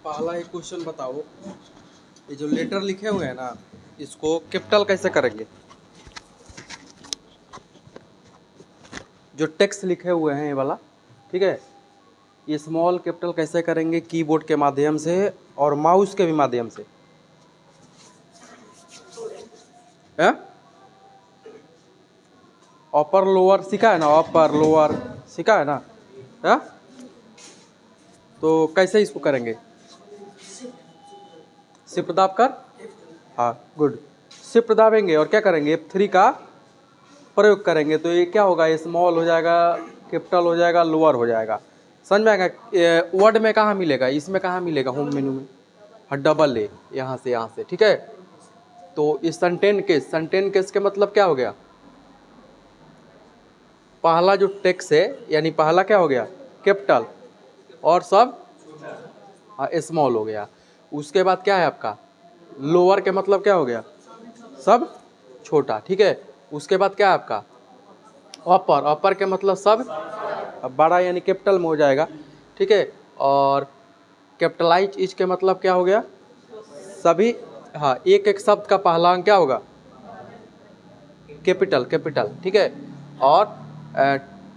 पहला एक क्वेश्चन बताओ, ये जो लेटर लिखे हुए हैं ना, इसको कैपिटल कैसे करेंगे? जो टेक्स्ट लिखे हुए हैं ये वाला, ठीक है, ये स्मॉल कैपिटल कैसे करेंगे? कीबोर्ड के माध्यम से और माउस के भी माध्यम से। अपर लोअर सीखा है ना, अपर लोअर सीखा है ना? है? तो कैसे इसको करेंगे? शिफ्ट दाब कर, हाँ गुड, शिफ्ट दाबेंगे और क्या करेंगे? F3 का प्रयोग करेंगे तो ये क्या होगा? स्मॉल हो जाएगा, कैपिटल हो जाएगा, लोअर हो जाएगा। समझ में आएगा? वर्ड में कहाँ मिलेगा? इसमें कहाँ मिलेगा? होम मेनू में। हाँ, डबल ए यहाँ से, ठीक है। तो इस सेंटेन केस के मतलब क्या हो गया? पहला जो टेक्स्ट है, यानी पहला क्या हो गया? कैपिटल, और सब स्मॉल हो गया। उसके बाद क्या है आपका? लोअर के मतलब क्या हो गया? सब छोटा, ठीक है। उसके बाद क्या है आपका? अपर के मतलब सब बड़ा, यानी कैपिटल में हो जाएगा, ठीक है। और कैपिटलाइज इज के मतलब क्या हो गया? सभी, हाँ, एक एक शब्द का पहला अंक क्या होगा? कैपिटल, ठीक है। और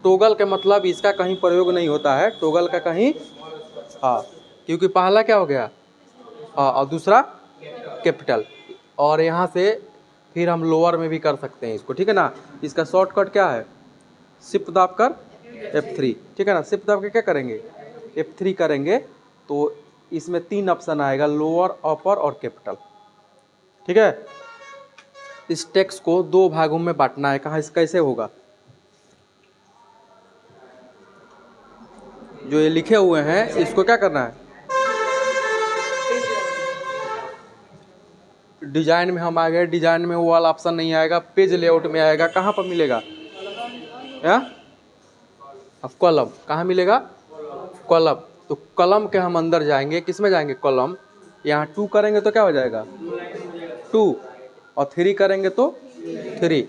टोगल के मतलब इसका कहीं प्रयोग नहीं होता है, टोगल का कहीं, हाँ, क्योंकि पहला क्या हो गया? हाँ, और दूसरा कैपिटल। और यहाँ से फिर हम लोअर में भी कर सकते हैं इसको, ठीक है ना। इसका शॉर्टकट क्या है? शिफ्ट दाब कर F3, ठीक है ना। शिफ्ट दाब के क्या करेंगे? F3 करेंगे तो इसमें 3 ऑप्शन आएगा, लोअर, अपर और कैपिटल, ठीक है। इस टेक्स्ट को 2 भागों में बांटना है। कहाँ, इस कैसे होगा? जो ये लिखे हुए हैं इसको क्या करना है? डिजाइन में हम आ गए, डिजाइन में वो वाला ऑप्शन नहीं आएगा, पेज लेआउट में आएगा। कहाँ पर मिलेगा? अब कॉलम कहाँ मिलेगा? कॉलम। तो कॉलम के हम अंदर जाएंगे, किस में जाएंगे? कॉलम। यहाँ 2 करेंगे तो क्या हो जाएगा? 2, और 3 करेंगे तो 3,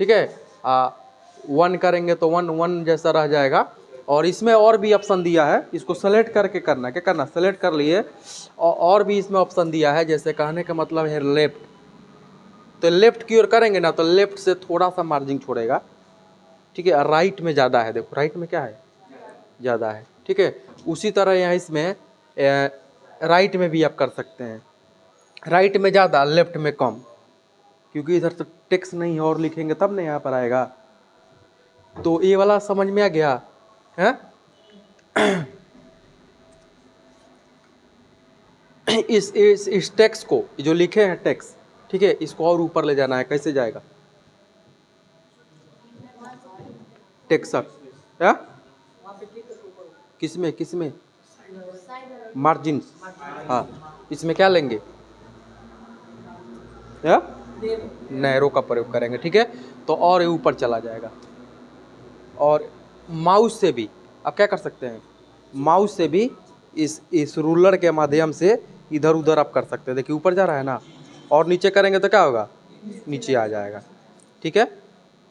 ठीक है। 1 करेंगे तो 1 जैसा रह जाएगा। और इसमें और भी ऑप्शन दिया है, इसको सेलेक्ट करके करना। क्या करना? सेलेक्ट कर लिए। और भी इसमें ऑप्शन दिया है, जैसे कहने का मतलब है लेफ्ट, तो लेफ्ट की ओर करेंगे ना तो लेफ्ट से थोड़ा सा मार्जिन छोड़ेगा, ठीक है। राइट में ज़्यादा है, देखो राइट में क्या है? ज़्यादा है, ठीक है। उसी तरह यहाँ इसमें राइट में भी आप कर सकते हैं, राइट में ज़्यादा, लेफ्ट में कम, क्योंकि इधर तो टेक्स्ट नहीं है और लिखेंगे तब ना यहाँ पर आएगा। तो ये वाला समझ में आ गया है? इस टेक्स्ट को, जो लिखे हैं टेक्स्ट, ठीक है, इसको और ऊपर ले जाना है। कैसे जाएगा? टेक्स्ट है किसमें मार्जिन, हाँ, इसमें क्या लेंगे? नैरो का प्रयोग करेंगे, ठीक है। तो और ये ऊपर चला जाएगा। और माउस से भी आप क्या कर सकते हैं? माउस से भी इस रूलर के माध्यम से इधर उधर आप कर सकते हैं। देखिए ऊपर जा रहा है ना, और नीचे करेंगे तो क्या होगा? नीचे आ जाएगा, ठीक है।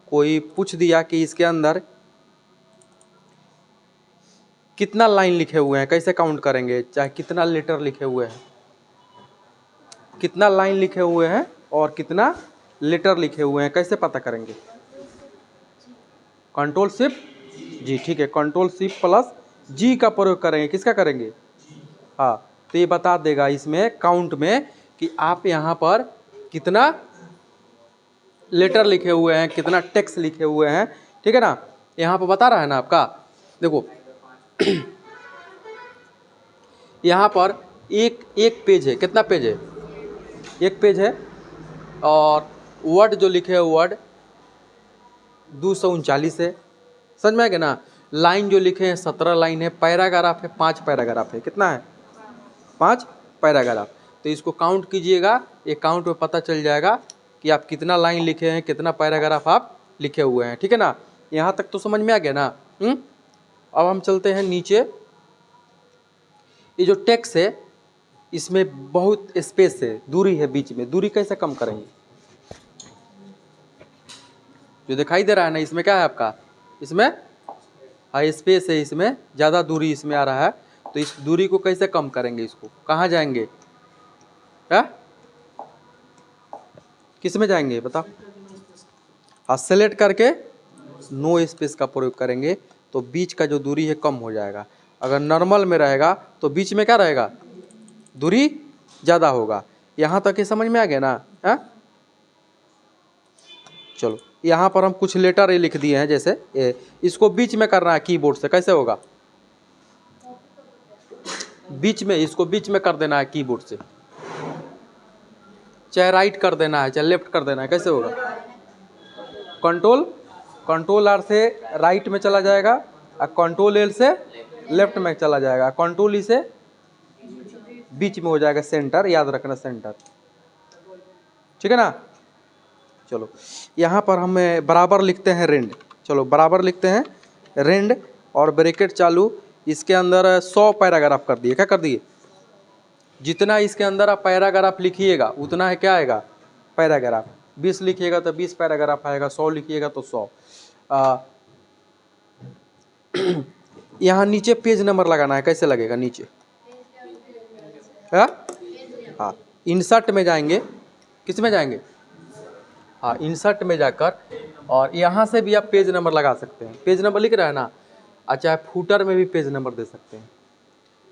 कोई पूछ दिया कि इसके अंदर कितना लाइन लिखे हुए हैं, कैसे काउंट करेंगे? चाहे कितना लेटर लिखे हुए हैं, कितना लाइन लिखे हुए हैं और कितना लेटर लिखे हुए हैं, कैसे पता करेंगे? कंट्रोल शिफ्ट जी, ठीक है, कंट्रोल शिफ्ट प्लस जी का प्रयोग करेंगे। किसका करेंगे? हाँ, तो ये बता देगा इसमें काउंट में कि आप यहाँ पर कितना लेटर लिखे हुए हैं, कितना टेक्स्ट लिखे हुए हैं, ठीक है ना। यहाँ पर बता रहा है ना आपका, देखो यहाँ पर एक पेज है। कितना पेज है? एक पेज है। और वर्ड जो लिखे हैं वर्ड 239 है, समझ में आएगा ना। लाइन जो लिखे हैं 17 लाइन है। पैराग्राफ है 5 पैराग्राफ है। कितना है? 5 पैराग्राफ। तो इसको काउंट कीजिएगा, ये काउंट में पता चल जाएगा कि आप कितना लाइन लिखे हैं, कितना पैराग्राफ आप लिखे हुए हैं, ठीक है ना। यहाँ तक तो समझ में आ गया ना। अब हम चलते हैं नीचे। ये जो टेक्स्ट है इसमें बहुत स्पेस है, दूरी है बीच में। दूरी कैसे कम करेंगे? जो दिखाई दे रहा है ना, इसमें क्या है आपका? इसमें हाई स्पेस है, इसमें ज़्यादा दूरी इसमें आ रहा है। तो इस दूरी को कैसे कम करेंगे, इसको कहाँ जाएंगे, है किस में जाएंगे बताओ। हाँ, सेलेक्ट करके नो स्पेस का प्रयोग करेंगे तो बीच का जो दूरी है कम हो जाएगा। अगर नॉर्मल में रहेगा तो बीच में क्या रहेगा, दूरी ज़्यादा होगा। यहाँ तक ये समझ में आ गया ना, है? चलो यहाँ पर हम कुछ लेटर ए लिख दिए हैं, जैसे ए, इसको बीच में करना है कीबोर्ड से, कैसे होगा, बीच में, इसको बीच में कर देना है कीबोर्ड से, चाहे राइट कर देना है चाहे लेफ्ट कर देना है, कैसे होगा, कंट्रोल आर से राइट में चला जाएगा और कंट्रोल एल से लेफ्ट में चला जाएगा, कंट्रोल ई से बीच में हो जाएगा, सेंटर, याद रखना सेंटर, ठीक है ना। चलो यहाँ पर हम बराबर लिखते हैं रेंड, चलो बराबर लिखते हैं रेंड और ब्रैकेट चालू, इसके अंदर 100 पैराग्राफ कर दिए, क्या कर दिए, जितना इसके अंदर आप पैराग्राफ लिखिएगा उतना है क्या आएगा पैराग्राफ, 20 लिखिएगा तो 20 पैराग्राफ आएगा, 100 लिखिएगा तो 100। यहाँ नीचे पेज नंबर लगाना है, कैसे लगेगा नीचे, हाँ इंसर्ट में जाएंगे, किस में जाएंगे, हाँ इंसर्ट में जाकर, और यहाँ से भी आप पेज नंबर लगा सकते हैं, पेज नंबर लिख रहा है ना, अच्छा फूटर में भी पेज नंबर दे सकते हैं,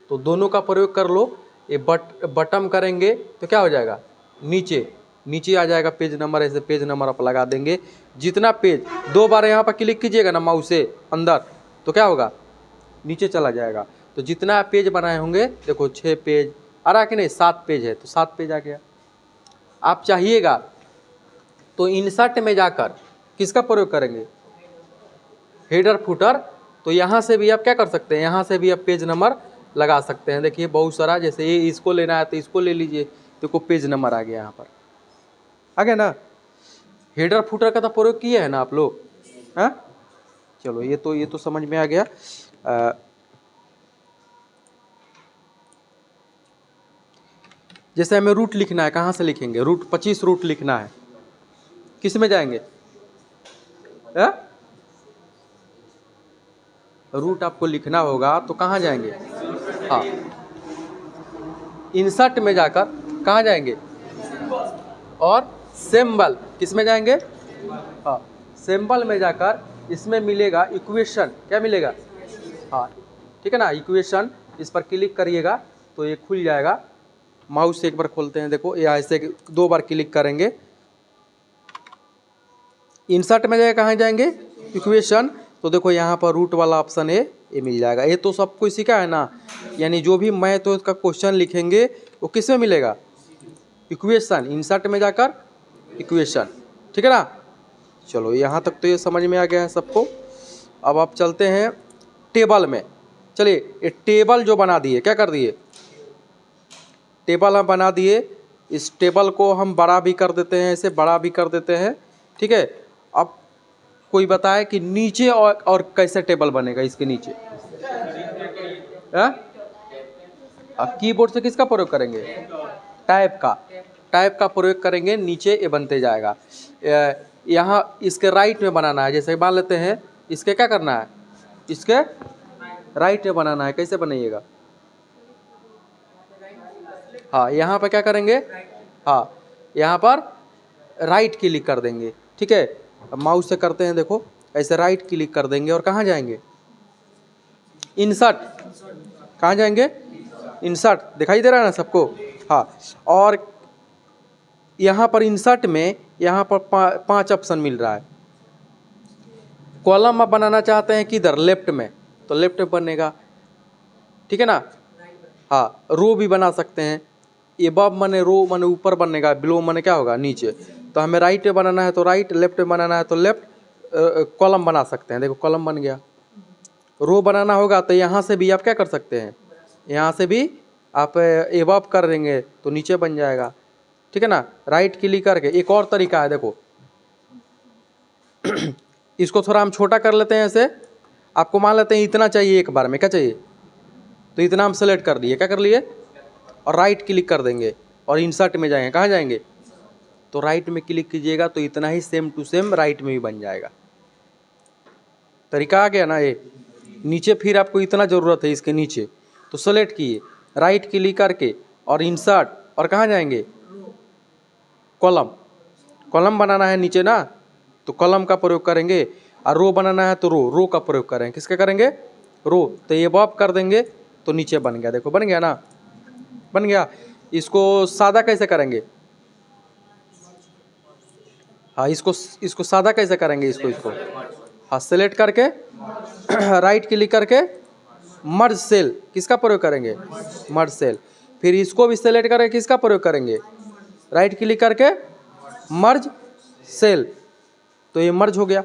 तो दोनों का प्रयोग कर लो। ये बटन करेंगे तो क्या हो जाएगा, नीचे आ जाएगा पेज नंबर, ऐसे पेज नंबर आप लगा देंगे, जितना पेज, 2 बार यहाँ पर क्लिक कीजिएगा ना माउस से अंदर तो क्या होगा, नीचे चला जाएगा, तो जितना पेज बनाए होंगे, देखो 6 पेज आ रहा कि नहीं, 7 पेज है तो 7 पेज आ गया। आप चाहिएगा तो इंसर्ट में जाकर किसका प्रयोग करेंगे, हेडर फुटर, तो यहाँ से भी आप क्या कर सकते हैं, यहाँ से भी आप पेज नंबर लगा सकते हैं। देखिए बहुत सारा, जैसे ये इसको लेना है तो इसको ले लीजिए, देखो पेज नंबर आ गया, यहाँ पर आ गया ना। हेडर फुटर का तो प्रयोग किए है ना आप लोग, हाँ चलो ये तो समझ में आ गया। जैसे हमें रूट लिखना है, कहाँ से लिखेंगे, रूट 25 रूट लिखना है, किस में जाएंगे, रूट आपको लिखना होगा तो कहाँ जाएंगे, हाँ इंसर्ट में जाकर कहाँ जाएंगे, और सिंबल, किस में जाएंगे, हाँ सिंबल में जाकर इसमें मिलेगा इक्वेशन, क्या मिलेगा, हाँ ठीक है ना, इक्वेशन, इस पर क्लिक करिएगा तो ये खुल जाएगा। माउस से एक बार खोलते हैं, देखो या ऐसे 2 बार क्लिक करेंगे, इंसर्ट में जाएगा, कहाँ जाएंगे, इक्वेशन, तो देखो यहाँ पर रूट वाला ऑप्शन है, ये मिल जाएगा। ये तो सब कुछ सीखा है ना, यानी जो भी मैं तो इसका क्वेश्चन लिखेंगे वो किस में मिलेगा, इक्वेशन, इंसर्ट में जाकर इक्वेशन, ठीक है ना। चलो यहाँ तक तो ये समझ में आ गया है सबको। अब आप चलते हैं टेबल में। चलिए ये टेबल जो बना दिए, क्या कर दिए, टेबल हम बना दिए, इस टेबल को हम बड़ा भी कर देते हैं, ऐसे बड़ा भी कर देते हैं, ठीक है। अब कोई बताए कि नीचे और कैसे टेबल बनेगा, इसके नीचे, अब कीबोर्ड से किसका प्रयोग करेंगे, टाइप का प्रयोग करेंगे, नीचे ये बनते जाएगा। यहाँ इसके राइट में बनाना है, जैसे मान लेते हैं इसके क्या करना है, इसके राइट में बनाना है, कैसे बनाइएगा, हाँ यहाँ पर क्या करेंगे, हाँ यहाँ पर राइट क्लिक कर देंगे, ठीक है। अब माउस से करते हैं, देखो ऐसे राइट क्लिक कर देंगे और कहाँ जाएंगे, इंसर्ट, कहाँ जाएंगे, इंसर्ट, दिखाई दे रहा है ना सबको, हाँ। और यहाँ पर इंसर्ट में यहाँ पर 5 ऑप्शन मिल रहा है। कॉलम आप बनाना चाहते हैं किधर, लेफ्ट में, तो लेफ्ट में बनेगा, ठीक है ना। हाँ रो भी बना सकते हैं, ये बब मने रो मने ऊपर बनेगा, बिलो मने क्या होगा नीचे, तो हमें राइट में बनाना है तो राइट, लेफ्ट में बनाना है तो लेफ्ट, कॉलम बना सकते हैं, देखो कॉलम बन गया। रो बनाना होगा तो यहाँ से भी आप क्या कर सकते हैं, यहाँ से भी आप एबव कर देंगे तो नीचे बन जाएगा, ठीक है ना। राइट क्लिक करके एक और तरीका है, देखो इसको थोड़ा हम छोटा कर लेते हैं, ऐसे आपको मान लेते हैं इतना चाहिए एक बार में, क्या चाहिए, तो इतना हम सेलेक्ट कर लिए, क्या कर लिए, और राइट क्लिक कर देंगे और इंसर्ट में जाएंगे, कहाँ जाएंगे, तो राइट में क्लिक कीजिएगा तो इतना ही सेम टू सेम राइट में भी बन जाएगा। तरीका आ गया ना। ये नीचे फिर आपको इतना ज़रूरत है इसके नीचे, तो सेलेक्ट किए, राइट क्लिक करके और इंसर्ट, और कहाँ जाएंगे, कॉलम। कॉलम बनाना है नीचे ना, तो कॉलम का प्रयोग करेंगे, और रो बनाना है तो रो का प्रयोग करेंगे। किसका करेंगे, रो। तो ये बॉब कर देंगे तो नीचे बन गया, देखो बन गया ना, बन गया। इसको सादा कैसे करेंगे, हाँ इसको सादा कैसे करेंगे, इसको हाँ सेलेक्ट करके राइट क्लिक करके मर्ज सेल, किसका प्रयोग करेंगे, मर्ज सेल। फिर इसको भी सेलेक्ट करके किसका प्रयोग करेंगे, राइट क्लिक करके मर्ज सेल, तो ये मर्ज हो गया।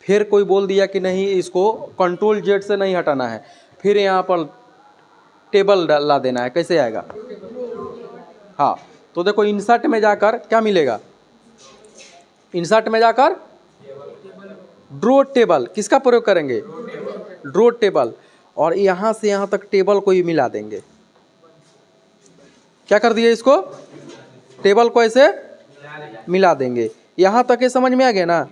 फिर कोई बोल दिया कि नहीं इसको कंट्रोल जेड से नहीं हटाना है, फिर यहाँ पर टेबल ला देना है, कैसे आएगा, हाँ तो देखो इंसर्ट में जाकर क्या मिलेगा, इंसर्ट में जाकर ड्रॉ टेबल, किसका प्रयोग करेंगे, ड्रॉ टेबल, और यहाँ से यहाँ तक टेबल को ही मिला देंगे। क्या कर दिए, इसको टेबल को ऐसे मिला देंगे। यहाँ तक ये समझ में आ गया ना,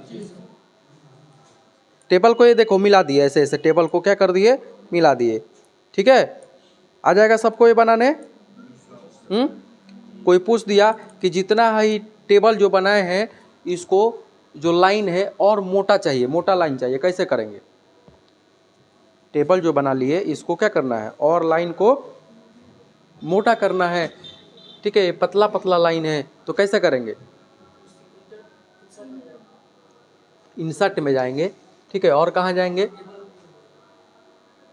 टेबल को ये देखो मिला दिए, ऐसे ऐसे टेबल को क्या कर दिए, मिला दिए। ठीक है, आ जाएगा सबको ये बनाने। कोई पूछ दिया कि जितना ही टेबल जो बनाए हैं इसको जो लाइन है और मोटा चाहिए, मोटा लाइन चाहिए, कैसे करेंगे, टेबल जो बना लिए इसको क्या करना है, और लाइन को मोटा करना है। ठीक है, पतला पतला लाइन है तो कैसे करेंगे, इंसर्ट में जाएंगे। ठीक है, और कहाँ जाएंगे,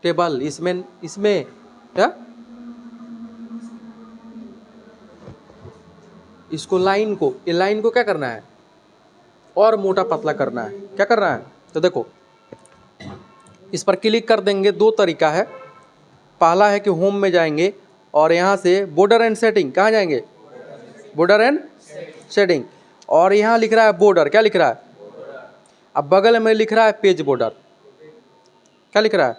टेबल, इसमें क्या, इसको लाइन को, ये लाइन को क्या करना है, और मोटा पतला करना है। क्या करना है, तो देखो इस पर क्लिक कर देंगे। दो तरीका है, पहला है कि होम में जाएंगे और यहाँ से बॉर्डर एंड सेटिंग, कहाँ जाएंगे, बॉर्डर एंड सेटिंग, और यहाँ लिख रहा है बॉर्डर, क्या लिख रहा है, अब बगल में लिख रहा है पेज बॉर्डर, क्या लिख रहा है,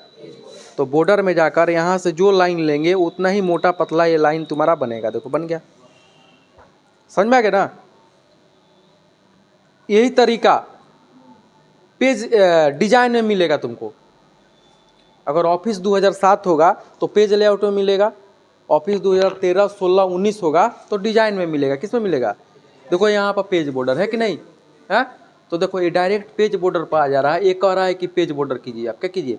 तो बॉर्डर में जाकर यहाँ से जो लाइन लेंगे उतना ही मोटा पतला ये लाइन तुम्हारा बनेगा। देखो बन गया, समझ में आ गया ना। यही तरीका पेज डिजाइन में मिलेगा तुमको। अगर ऑफिस 2007 होगा तो पेज लेआउट में मिलेगा, ऑफिस 2013, 16, 19 होगा तो डिजाइन में मिलेगा। किस में मिलेगा, देखो यहाँ पर पेज बॉर्डर है कि नहीं है, तो देखो ये डायरेक्ट पेज बॉर्डर पर आ जा रहा है। ये कह रहा है कि पेज बॉर्डर कीजिए, आप क्या कीजिए,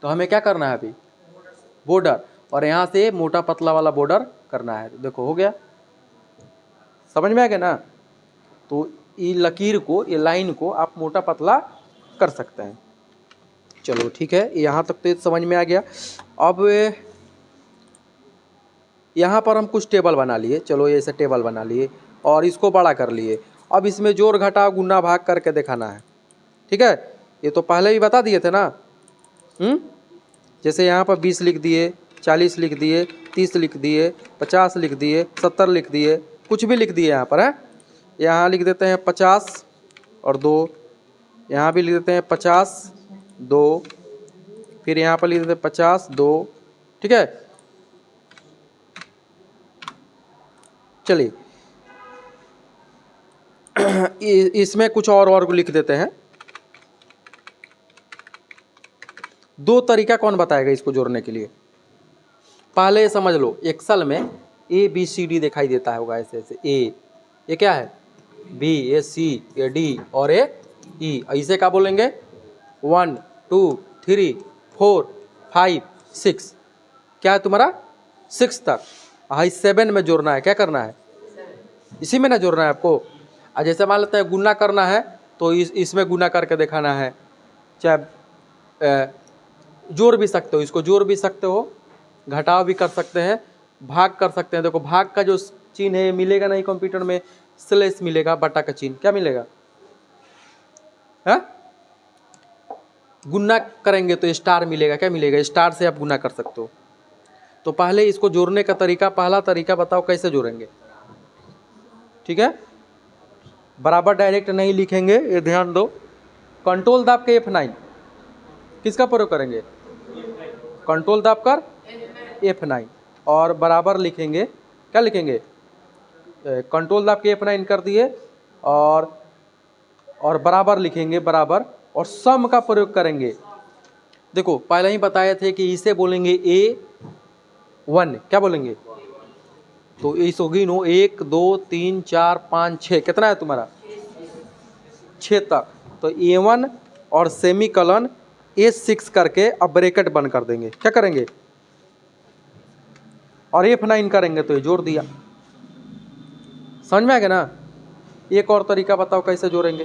तो हमें क्या करना है अभी, बॉर्डर, और यहाँ से मोटा पतला वाला बॉर्डर करना है। देखो हो गया, समझ में आ गया ना। तो ये लकीर को, ये लाइन को आप मोटा पतला कर सकते हैं। चलो ठीक है, यहाँ तक तो समझ में आ गया। अब यहाँ पर हम कुछ टेबल बना लिए, चलो ये ऐसे टेबल बना लिए और इसको बड़ा कर लिए। अब इसमें जोड़ घटाव गुना भाग करके दिखाना है। ठीक है, ये तो पहले ही बता दिए थे ना। जैसे यहाँ पर 20 लिख दिए, 40 लिख दिए, 30 लिख दिए, 50 लिख दिए, 70 लिख दिए, कुछ भी लिख दिए यहाँ पर है। यहाँ लिख देते हैं 50 और 2, यहाँ भी लिख देते हैं 50 2, फिर यहाँ पर लिख देते हैं 50 2। ठीक है, चलिए इसमें कुछ और लिख देते हैं। दो तरीका कौन बताएगा इसको जोड़ने के लिए, पहले समझ लो। एक्सेल में ABCD दिखाई देता होगा ऐसे ऐसे, ये क्या है, B, ये C, ये D और ये E। ऐसे क्या बोलेंगे, 1 2 3 4 5 6, क्या है तुम्हारा 6 तक। हाई 7 में जोड़ना है, क्या करना है, इसी में ना जोड़ना है आपको। जैसे मान लेते हैं गुना करना है तो इसमें गुना करके दिखाना है। चाहे जोड़ भी सकते हो, इसको जोड़ भी सकते हो, घटाव भी कर सकते हैं, भाग कर सकते हैं। देखो भाग का जो चिन्ह है मिलेगा नहीं कंप्यूटर में, स्लैश मिलेगा, बटा का चिन्ह क्या मिलेगा है। गुना करेंगे तो स्टार मिलेगा, क्या मिलेगा, स्टार से आप गुना कर सकते हो। तो पहले इसको जोड़ने का तरीका, पहला तरीका बताओ कैसे जोड़ेंगे। ठीक है, बराबर डायरेक्ट नहीं लिखेंगे, ये ध्यान दो। कंट्रोल दाब के F9, किसका प्रयोग करेंगे, कंट्रोल दाब कर F9 और बराबर लिखेंगे, क्या लिखेंगे, कंट्रोल दाब के F9 कर दिए और बराबर लिखेंगे, बराबर, और सम का प्रयोग करेंगे। देखो पहले ही बताए थे कि इसे बोलेंगे A1, क्या बोलेंगे? तो इस होगी नो 1 2 3 4 5 6, कितना है तुम्हारा? 6 तक। तो A1 और सेमीकलन A6 करके अब ब्रैकेट बंद कर देंगे। क्या करेंगे? और F9 करेंगे तो ये जोड़ दिया। समझ में आ गया ना? एक और तरीका बताओ कैसे जोड़ेंगे।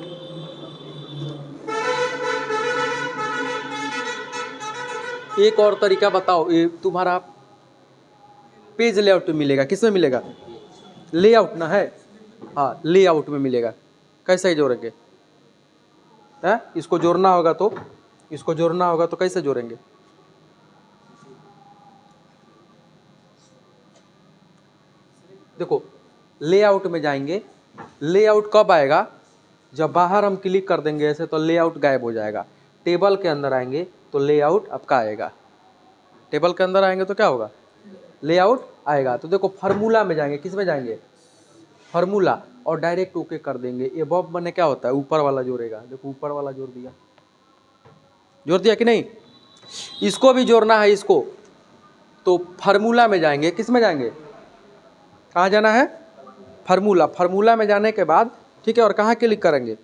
एक और तरीका बताओ, ये तुम्हारा पेज लेआउट में मिलेगा। किसमें मिलेगा? लेआउट ना है, हाँ लेआउट में मिलेगा। कैसे जोड़ेंगे? है इसको जोड़ना होगा तो, इसको जोड़ना होगा तो कैसे जोड़ेंगे? देखो लेआउट में जाएंगे। लेआउट कब आएगा? जब बाहर हम क्लिक कर देंगे ऐसे तो लेआउट गायब हो जाएगा। टेबल के अंदर आएंगे तो लेआउट आपका आएगा। टेबल के अंदर आएंगे तो क्या होगा? लेआउट आएगा। तो देखो फार्मूला में जाएंगे। किस में जाएंगे? फार्मूला, और डायरेक्ट ओके कर देंगे। एबव मैंने क्या होता है? ऊपर वाला जोड़ेगा। देखो ऊपर वाला जोड़ दिया। जोड़ दिया कि नहीं? इसको भी जोड़ना है इसको, तो फार्मूला में जाएंगे। किस में जाएंगे? कहाँ जाना है? फार्मूला। फार्मूला में जाने के बाद ठीक है, और कहाँ क्लिक करेंगे?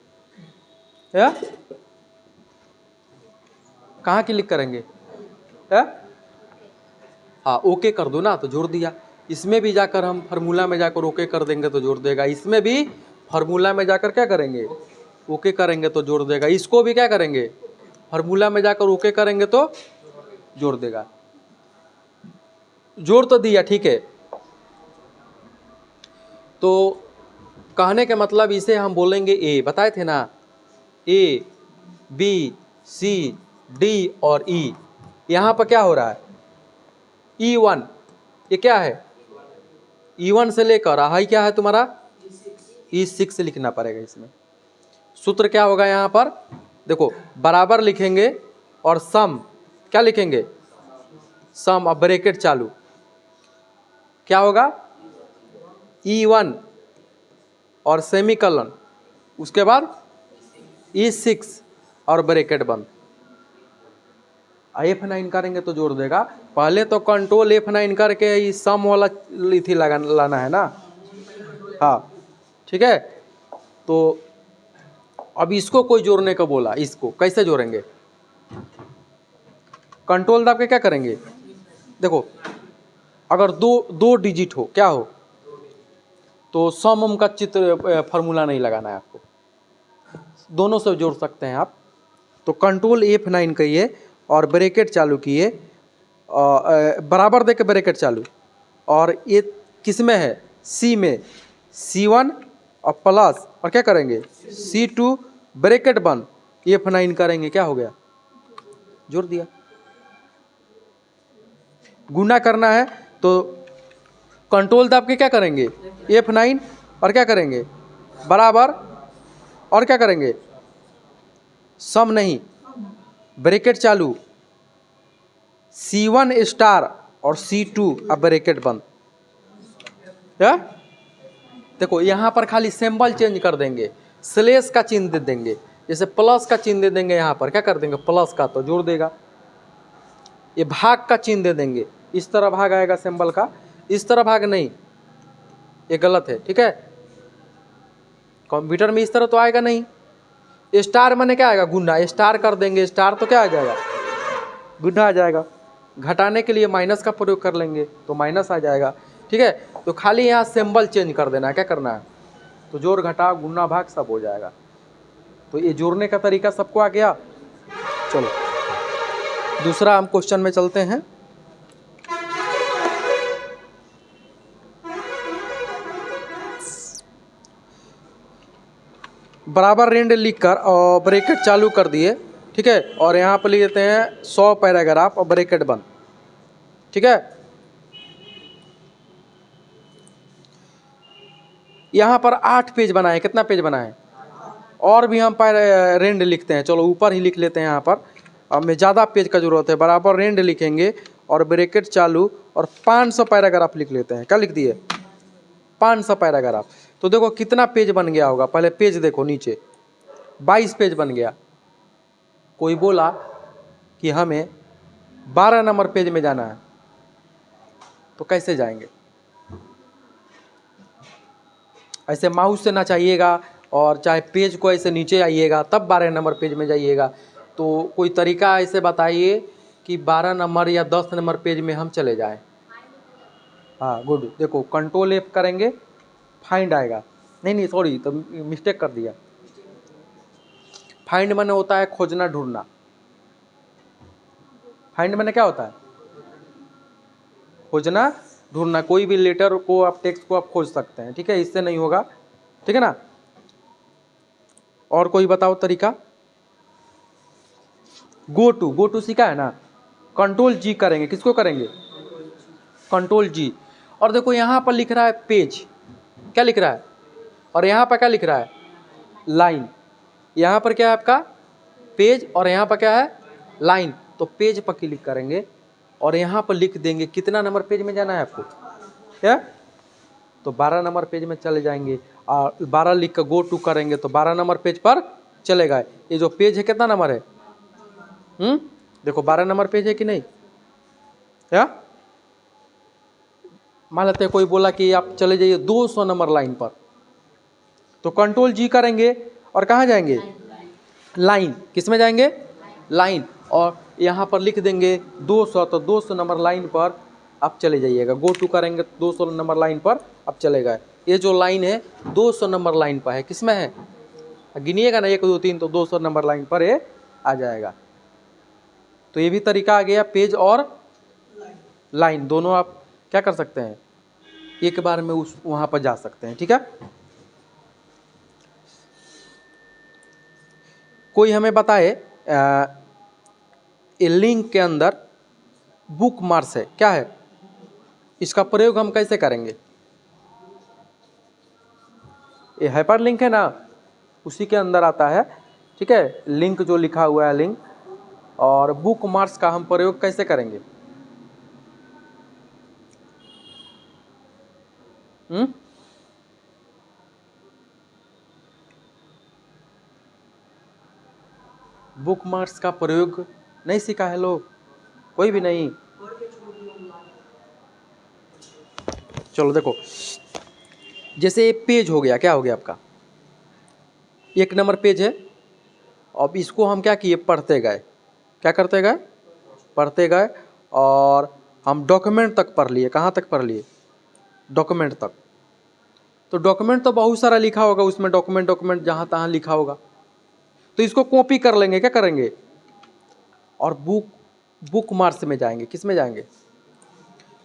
कहाँ क्लिक करेंगे? हाँ ओके कर दो ना, तो जोड़ दिया। इसमें भी जाकर हम फार्मूला में जाकर ओके कर देंगे तो जोड़ देगा। इसमें भी फार्मूला में जाकर क्या करेंगे? ओके करेंगे तो जोड़ देगा। इसको भी क्या करेंगे? फार्मूला में जाकर ओके करेंगे तो जोड़ देगा। जोड़ तो दिया, ठीक है। तो कहने के मतलब इसे हम बोलेंगे ए, बताए थे ना, ए बी सी डी और ई। यहाँ पर क्या हो रहा है? E1, ये क्या है? E1 से लेकर हाई क्या है तुम्हारा? E6 लिखना पड़ेगा। इसमें सूत्र क्या होगा? यहाँ पर देखो बराबर लिखेंगे और सम क्या लिखेंगे? सम। अब ब्रैकेट चालू, क्या होगा? E1 और सेमीकलन, उसके बाद E6 और ब्रैकेट बंद। F9 करेंगे तो जोड़ देगा। पहले तो कंट्रोल F9 करके इस सम वाला थी लाना है ना, हाँ ठीक है। तो अब इसको कोई जोड़ने को बोला, इसको कैसे जोड़ेंगे? कंट्रोल दबा के क्या करेंगे? देखो अगर दो डिजिट हो, क्या हो, तो सम का चित्र फार्मूला नहीं लगाना है आपको, दोनों से जोड़ सकते हैं आप। तो कंट्रोल F9 कहिए और ब्रैकेट चालू किए, बराबर दे के ब्रैकेट चालू। और ये किस में है? सी में। C1 और प्लस और क्या करेंगे? C2 ब्रैकेट बंद, F9 करेंगे। क्या हो गया? जोड़ दिया। गुना करना है तो कंट्रोल दबा के क्या करेंगे? F9 और क्या करेंगे? बराबर, और क्या करेंगे? सम नहीं, ब्रैकेट चालू, C1 स्टार और C2 अब ब्रैकेट बंद। देखो यहाँ पर खाली सिंबल चेंज कर देंगे, स्लेश का चिन्ह दे देंगे। जैसे प्लस का चिन्ह दे देंगे, यहाँ पर क्या कर देंगे? प्लस का, तो जोड़ देगा। ये भाग का चिन्ह दे देंगे, इस तरह भाग आएगा सिंबल का, इस तरह भाग नहीं, ये गलत है, ठीक है। कंप्यूटर में इस तरह तो आएगा नहीं। स्टार माने क्या आएगा? गुना। स्टार कर देंगे, स्टार तो क्या आ जाएगा? गुना आ जाएगा। घटाने के लिए माइनस का प्रयोग कर लेंगे तो माइनस आ जाएगा, ठीक है। तो खाली यहाँ सिंबल चेंज कर देना है, क्या करना है? तो जोड़ घटा गुना भाग सब हो जाएगा। तो ये जोड़ने का तरीका सबको आ गया। चलो दूसरा हम क्वेश्चन में चलते हैं। बराबर रेंड लिखकर और ब्रैकेट चालू कर दिए, ठीक है। और यहाँ पर लिख देते हैं 100 पैराग्राफ और ब्रैकेट बंद, ठीक है। यहाँ पर 8 पेज बनाए। कितना पेज बनाए? और भी हम रेंड लिखते हैं, चलो ऊपर ही लिख लेते हैं। यहाँ पर हमें ज़्यादा पेज का जरूरत है। बराबर रेंड लिखेंगे और ब्रैकेट चालू और 500 पैराग्राफ लिख लेते हैं। क्या लिख दिए? 500 पैराग्राफ। तो देखो कितना पेज बन गया होगा। पहले पेज देखो नीचे, 22 पेज बन गया। कोई बोला कि हमें 12 नंबर पेज में जाना है, तो कैसे जाएंगे? ऐसे माउस से ना चाहिएगा और चाहे पेज को ऐसे नीचे आइएगा तब 12 नंबर पेज में जाइएगा। तो कोई तरीका ऐसे बताइए कि 12 नंबर या 10 नंबर पेज में हम चले जाएं। हाँ गुड, देखो कंट्रोल F करेंगे, फाइंड आएगा। नहीं सॉरी, तो मिस्टेक कर दिया। फाइंड माने होता है खोजना ढूंढना। फाइंड माने क्या होता है? खोजना ढूंढना। कोई भी लेटर को आप, टेक्स्ट को आप खोज सकते हैं, ठीक है, इससे नहीं होगा, ठीक है ना। और कोई बताओ तरीका? गो टू सीखा है ना। कंट्रोल G करेंगे, किसको करेंगे? Control G। और देखो यहाँ पर लिख रहा है पेज, क्या लिख रहा है? और यहाँ पर क्या लिख रहा है? लाइन। यहाँ पर क्या है आपका? पेज, और यहाँ पर क्या है? लाइन। तो पेज पर क्लिक करेंगे और यहाँ पर लिख देंगे कितना नंबर पेज में जाना है आपको, क्या? तो 12 नंबर पेज में चले जाएंगे। और 12 लिख कर गो टू करेंगे तो 12 नंबर पेज पर चले गए। ये जो पेज है कितना नंबर है? देखो 12 नंबर पेज है कि नहीं? क्या मान लेते हैं कोई बोला कि आप चले जाइए 200 नंबर लाइन पर, तो कंट्रोल G करेंगे और कहाँ जाएंगे? लाइन। किस में जाएंगे? लाइन। और यहाँ पर लिख देंगे 200, तो 200 नंबर लाइन पर आप चले जाइएगा। गो टू करेंगे 200 नंबर लाइन पर आप चले गए। ये जो लाइन है 200 नंबर लाइन पर है, किस में है? गिनिएगा ना 1 2 3, तो 200 नंबर लाइन पर ये आ जाएगा। तो ये भी तरीका आ गया, पेज और लाइन दोनों आप क्या कर सकते हैं, एक बार में उस वहाँ पर जा सकते हैं, ठीक है। कोई हमें बताए ये लिंक के अंदर बुक मार्क्स है, क्या है इसका प्रयोग हम कैसे करेंगे? ये हाइपर लिंक है ना, उसी के अंदर आता है, ठीक है। लिंक जो लिखा हुआ है लिंक, और बुक मार्क्स का हम प्रयोग कैसे करेंगे? बुक मार्क्स का प्रयोग नहीं सीखा है लोग, कोई भी नहीं। चलो देखो, जैसे पेज हो गया, क्या हो गया आपका? 1 नंबर पेज है। अब इसको हम क्या किए? पढ़ते गए। क्या करते गए? पढ़ते गए। और हम डॉक्यूमेंट तक पढ़ लिए। कहाँ तक पढ़ लिए? डॉक्यूमेंट तक। तो डॉक्यूमेंट तो बहुत सारा लिखा होगा उसमें, डॉक्यूमेंट जहाँ तहाँ लिखा होगा, तो इसको कॉपी कर लेंगे। क्या करेंगे? और बुक मार्क्स में जाएंगे। किस में जाएंगे?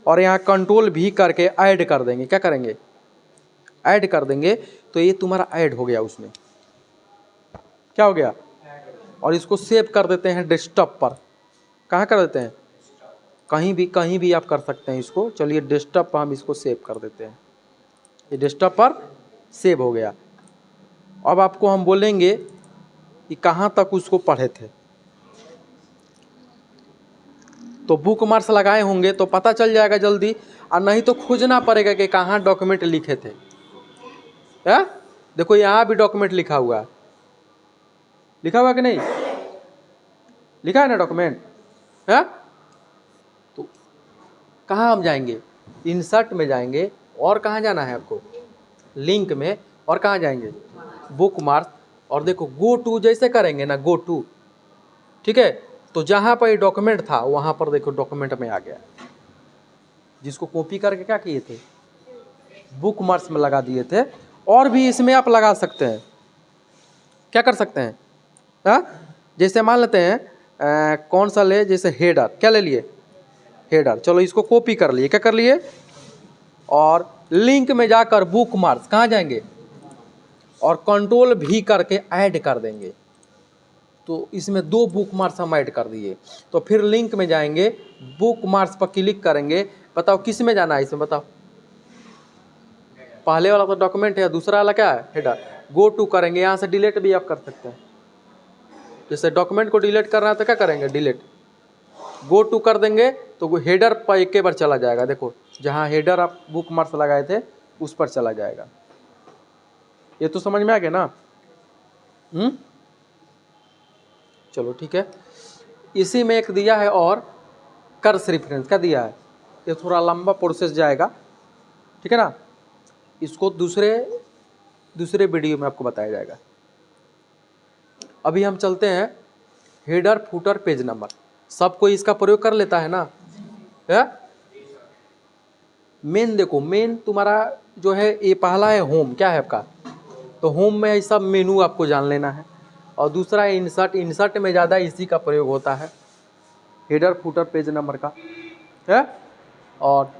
और यहाँ कंट्रोल भी करके ऐड कर देंगे। क्या करेंगे? ऐड कर देंगे। तो ये तुम्हारा ऐड हो गया उसमें। क्या हो गया? और इसको सेव कर देते हैं डेस्कटॉप पर। कहाँ कर देते हैं? कहीं भी आप कर सकते हैं इसको। चलिए डेस्कटॉप पर हम इसको सेव कर देते हैं। ये डेस्कटॉप पर सेव हो गया। अब आपको हम बोलेंगे कि कहाँ तक उसको पढ़े थे, तो बुक मार्क्स लगाए होंगे तो पता चल जाएगा जल्दी, और नहीं तो खोजना पड़ेगा कि कहाँ डॉक्यूमेंट लिखे थे। देखो यहाँ भी डॉक्यूमेंट लिखा हुआ है, लिखा हुआ कि नहीं? लिखा है ना डॉक्यूमेंट, है? तो कहाँ हम जाएंगे? इंसर्ट में जाएंगे। और कहाँ जाना है आपको? लिंक में। और कहाँ जाएंगे? Book marks. और देखो गो टू जैसे करेंगे ना, गो टू, ठीक है, तो जहाँ पर डॉक्यूमेंट था वहाँ पर देखो डॉक्यूमेंट में आ गया, जिसको कॉपी करके क्या किए थे? बुक मार्क्स में लगा दिए थे। और भी इसमें आप लगा सकते हैं। क्या कर सकते हैं? जैसे मान लेते हैं कौन सा ले, जैसे हेडर। क्या ले लिए? हेडर। चलो इसको कॉपी कर लिए। क्या कर लिए? और लिंक में जाकर बुक मार्क्स कहाँ जाएंगे? और कंट्रोल भी करके ऐड कर देंगे। तो इसमें 2 बुक मार्क्स हम ऐड कर दिए। तो फिर लिंक में जाएंगे, बुक मार्क्स पर क्लिक करेंगे। बताओ किस में जाना है इसमें? बताओ। पहले वाला तो डॉक्यूमेंट है, दूसरा वाला क्या है? हेडर। गो टू करेंगे। यहाँ से डिलीट भी आप कर सकते हैं। जैसे डॉक्यूमेंट को डिलीट करना है तो क्या करेंगे? डिलीट। गो टू कर देंगे तो हेडर पर एक बार चला जाएगा। देखो जहाँ हेडर आप बुक मार्क्स लगाए थे उस पर चला जाएगा। ये तो समझ में आ गया ना? चलो ठीक है। इसी में एक दिया है और कर्स रेफरेंस क्या दिया है, ये थोड़ा लंबा प्रोसेस जाएगा, ठीक है ना, इसको दूसरे वीडियो में आपको बताया जाएगा। अभी हम चलते हैं हेडर फुटर पेज नंबर। सब कोई इसका प्रयोग कर लेता है ना, है? मेन देखो, मेन तुम्हारा जो है ये पहला है होम, क्या है आपका, तो होम में ये सब मेनू आपको जान लेना है। और दूसरा है इंसर्ट, इंसर्ट में ज़्यादा इसी का प्रयोग होता है, हेडर फुटर पेज नंबर का, है? और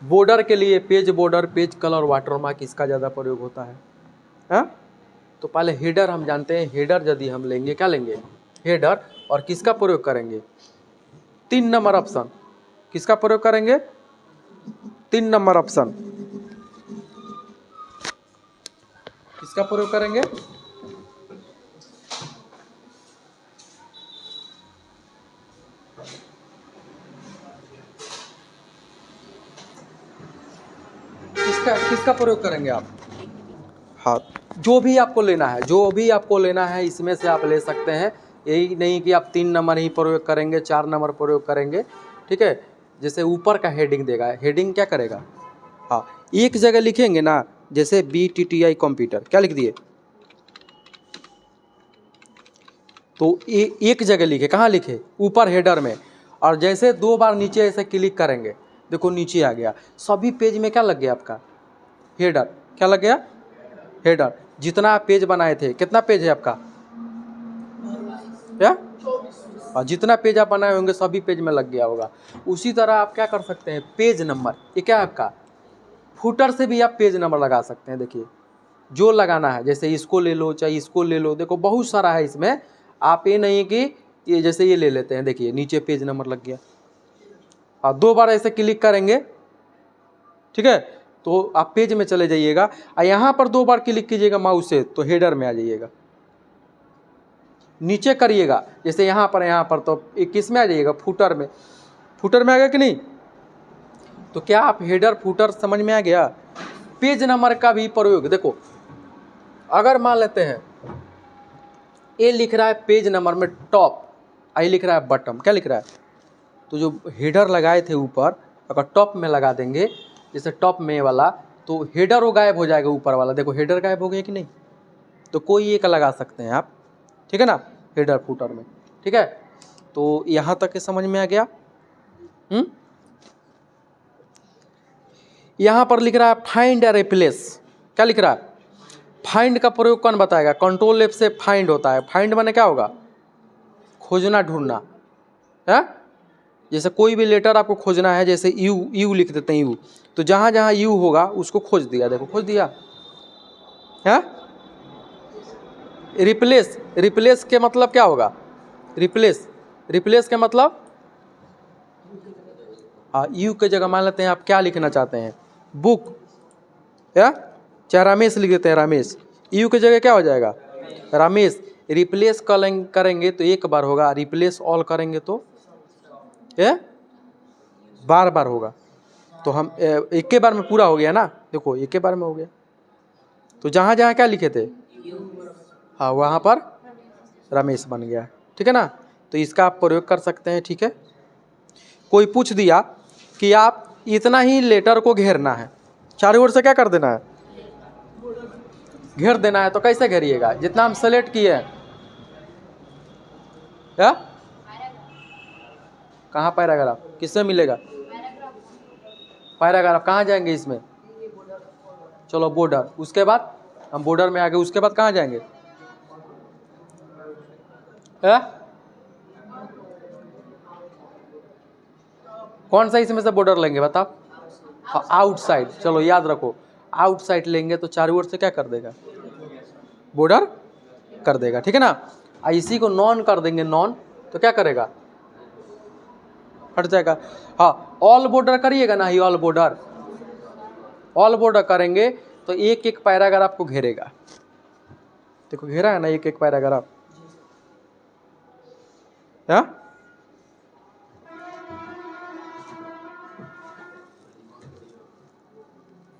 बॉर्डर के लिए page border, page colour, watermark, इसका ज़्यादा प्रयोग होता है? तो पहले हेडर हम जानते हैं, हेडर यदि हम लेंगे, क्या लेंगे, हेडर, और किसका प्रयोग करेंगे, 3 नंबर ऑप्शन, किसका प्रयोग करेंगे, 3 नंबर ऑप्शन, किसका प्रयोग करेंगे, किसका प्रयोग करेंगे आप, हाँ, जो भी आपको लेना है, जो भी आपको लेना है इसमें से आप ले सकते हैं। यही नहीं कि आप 3 नंबर ही प्रयोग करेंगे, 4 नंबर प्रयोग करेंगे, ठीक है। जैसे ऊपर का हेडिंग देगा, हेडिंग क्या करेगा, हाँ, एक जगह लिखेंगे ना, जैसे BTTI कंप्यूटर, क्या लिख दिए, तो एक जगह लिखे, कहाँ लिखे, ऊपर हेडर में, और जैसे 2 बार नीचे ऐसे क्लिक करेंगे, देखो नीचे आ गया, सभी पेज में क्या लग गया आपका, हेडर, क्या लग गया, हेडर। जितना आप पेज बनाए थे, कितना पेज है आपका, क्या, और जितना पेज आप बनाए होंगे सभी पेज में लग गया होगा। उसी तरह आप क्या कर सकते हैं, पेज नंबर, ये क्या है आपका, फुटर से भी आप पेज नंबर लगा सकते हैं। देखिए जो लगाना है, जैसे इसको ले लो, चाहे इसको ले लो, देखो बहुत सारा है इसमें, आप ये नहीं कि ये जैसे ये ले लेते हैं, देखिए नीचे पेज नंबर लग गया, आप 2 बार ऐसे क्लिक करेंगे, ठीक है, तो आप पेज में चले जाइएगा, और यहाँ पर 2 बार क्लिक कीजिएगा माउस से, तो हेडर में आ जाइएगा। नीचे करिएगा, जैसे यहाँ पर तो किस में आ जाइएगा, फुटर में, फुटर में आ गया कि नहीं। तो क्या आप हेडर फुटर समझ में आ गया। पेज नंबर का भी प्रयोग देखो, अगर मान लेते हैं ये लिख रहा है पेज नंबर में टॉप, आई लिख रहा है बटम, क्या लिख रहा है, तो जो हेडर लगाए थे ऊपर, अगर टॉप में लगा देंगे, जैसे टॉप में वाला, तो हेडर वो गायब हो जाएगा, ऊपर वाला देखो हेडर गायब हो गया कि नहीं। तो कोई एक लगा सकते हैं आप, ठीक है ना, हेडर फुटर में, ठीक है। तो यहाँ तक के समझ में आ गया। यहाँ पर लिख रहा है फाइंड या रिप्लेस, क्या लिख रहा है, फाइंड का प्रयोग कौन बताएगा, कंट्रोल F से फाइंड होता है। फाइंड माने क्या होगा, खोजना, ढूंढना, है। जैसे कोई भी लेटर आपको खोजना है, जैसे यू लिख देते हैं, यू, तो जहाँ जहाँ यू होगा उसको खोज दिया, देखो खोज दिया, है। रिप्लेस के मतलब क्या होगा, रिप्लेस के मतलब, यू के जगह मान लेते हैं आप क्या लिखना चाहते हैं, बुक, या चाहे रमेश लिख देते हैं, रमेश, यू के जगह क्या हो जाएगा, रमेश। रिप्लेस करेंगे तो एक बार होगा, रिप्लेस ऑल करेंगे तो बार बार होगा। तो हम एक के बार में पूरा हो गया ना, देखो एक के बार में हो गया। तो जहाँ जहाँ क्या लिखे थे, हाँ, वहाँ पर रमेश बन गया, ठीक है ना। तो इसका आप प्रयोग कर सकते हैं, ठीक है। कोई पूछ दिया कि आप इतना ही लेटर को घेरना है, चारों ओर से क्या कर देना है, घेर देना है, तो कैसे घेरिएगा, जितना हम सेलेक्ट किए हैं, क्या, कहाँ पैराग्राफ, किससे मिलेगा, पैराग्राफ कहाँ जाएंगे इसमें, चलो बॉर्डर, उसके बाद हम बॉर्डर में आ गए, उसके बाद कहाँ जाएंगे, कौन सा इसमें से बॉर्डर लेंगे बताओ, हाँ, आउटसाइड, चलो याद रखो, आउटसाइड लेंगे तो चारों ओर से क्या कर देगा, बॉर्डर कर देगा, ठीक है ना। इसी को नॉन कर देंगे, नॉन, तो क्या करेगा, हट जाएगा। हाँ, ऑल बॉर्डर करिएगा ना, ये ऑल बॉर्डर करेंगे तो एक एक पैराग्राफ को घेरेगा, देखो घेरा है ना, एक एक पैराग्राफ, हाँ।